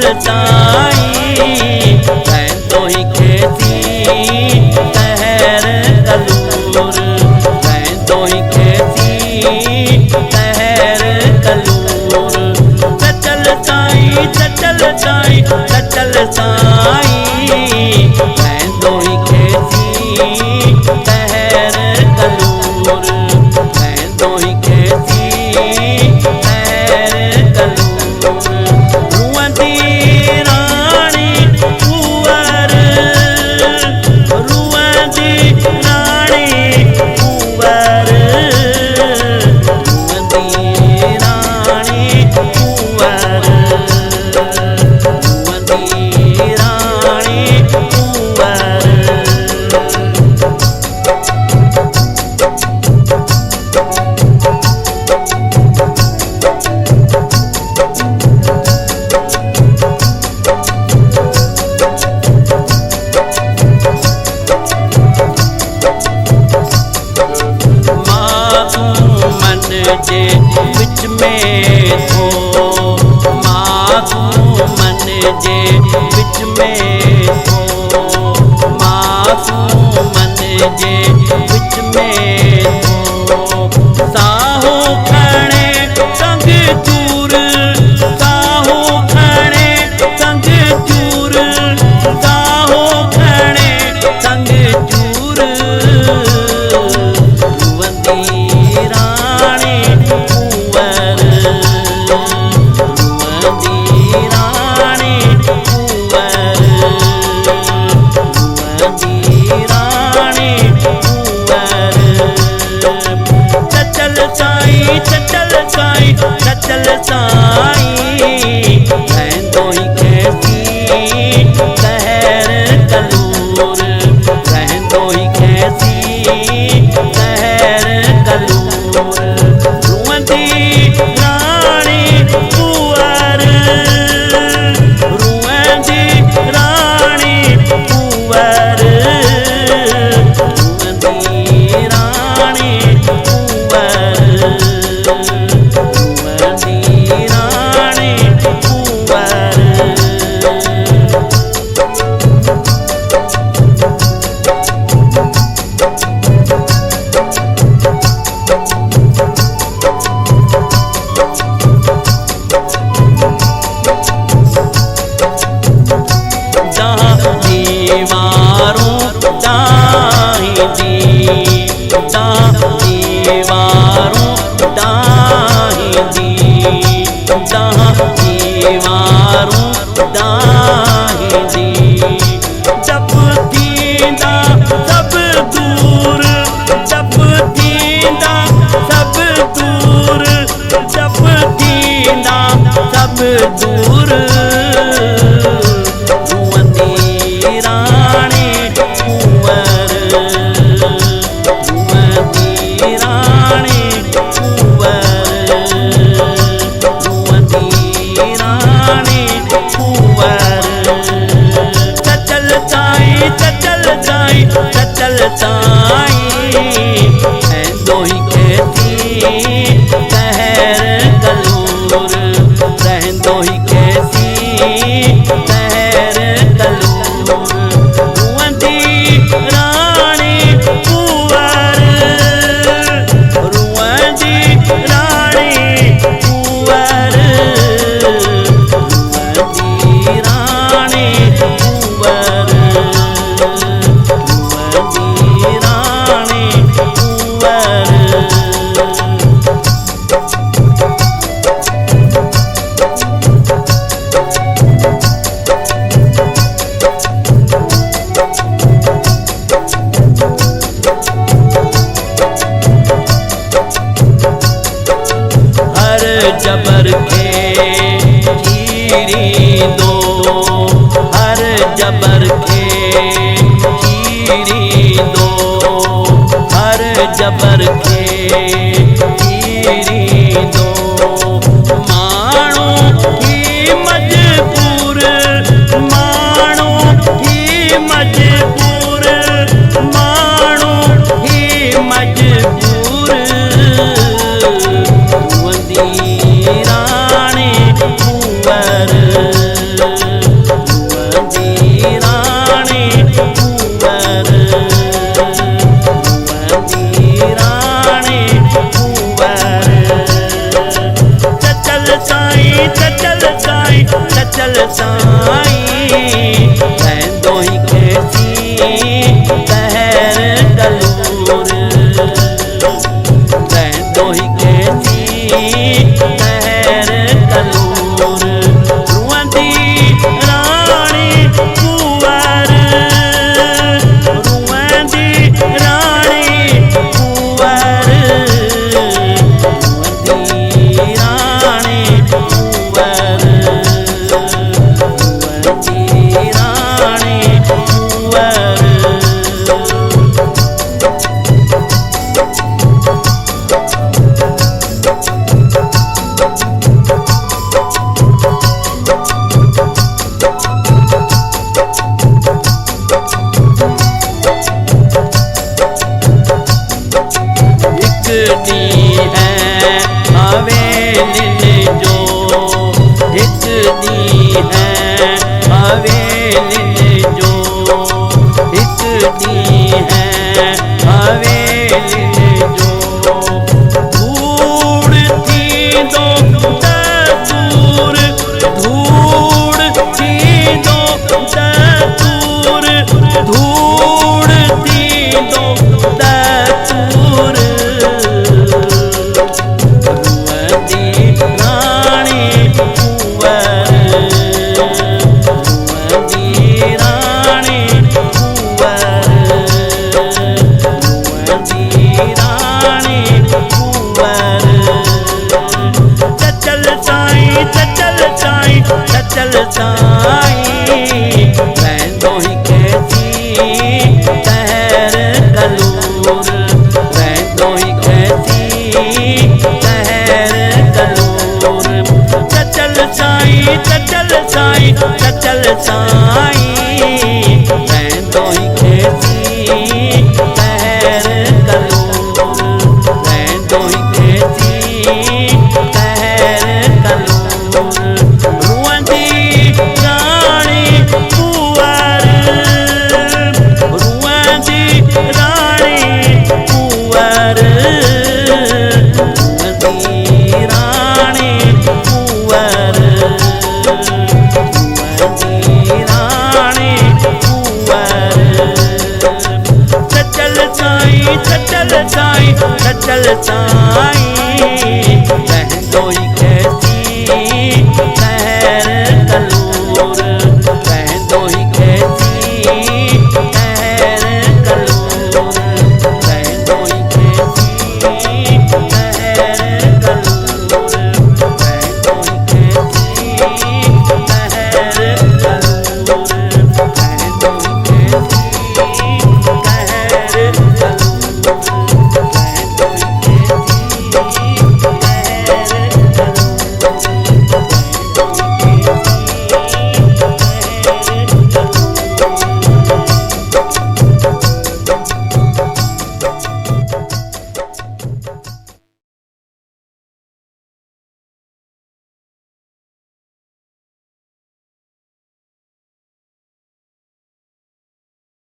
ताई रहंदो ही खेसी तहर कलूर रहंदो ही खेसी तहर कलूर चचल साई चचल साई चचल साई रहंदो ही खेसी तहर कलूर रहंदो ही खेसी तहर कलूर रुअंदी राणी कुंवर रुअंदी राणी कुंवर रुअंदी राणी कुंवर रुअंदी राणी कुंवर जे विच में थो मासूम मन जे विच में थो मासूम मन जे विच में थो साहो खणे संग चूर साहो खणे संग चूर साहो खणे संग चूर रुअंदी राणी कुंवर रुअंदी राणी कुंवर रुअंदी राणी कुंवर चचल साई चचल साई चचल साई रहंदो ही खेसी तहर कलूर रहंदो ही खेसी तहर कलूर रुअंदी राणी कुंवर रुअंदी राणी कुंवर रुअंदी राणी कुंवर रुअंदी राणी कुंवर दीवारों दाहिंदी दीवारों दाहिंदी दीवारों दाहिंदी जब थींदा सब दूर जब थींदा सब दूर जब थींदा सब दूर रुअंदी राणी कुंवर रुअंदी राणी कुंवर रुअंदी राणी कुंवर चचल साई चचल साई चचल साई रहंदो ही खेसी तहर कलूर रहंदो ही खेसी तहर कलूर रुअंदी राणी कुंवर रुअंदी राणी कुंवर रुअंदी राणी कुंवर रुअंदी राणी कुंवर हर जबर के चीरी दो हर जबर के चीरी दो हर जबर के चीरी दो मानो ही मजबूर मानो ही मजबूर मानो ही मजबूर रुअंदी राणी कुंवर कहर कलूर दोही कैसी कहर कलूर रुआंदी रानी कुंवर रुआंदी रानी कुंवर रुआंदी रानी कुंवर रुआंदी रानी कुंवर दी है हवेली जो एक दी है हवेली जो एक दी है हवेली जो धूड़ थी दो दूर धूड़ थी दो दूर धूड़ थी दो दूर चल साईं दोही कैसी कहर कलूर दोही कैसी कहर कलूर चल साईं चल साईं चल साईं दोही कैसी कहर कलूर दोही कैसी कहर कलूर रुआंदी रानी कुंवर रुआंदी रानी कुंवर रुआंदी रानी कुंवर रुआंदी रानी कुंवर चल साईं चल साईं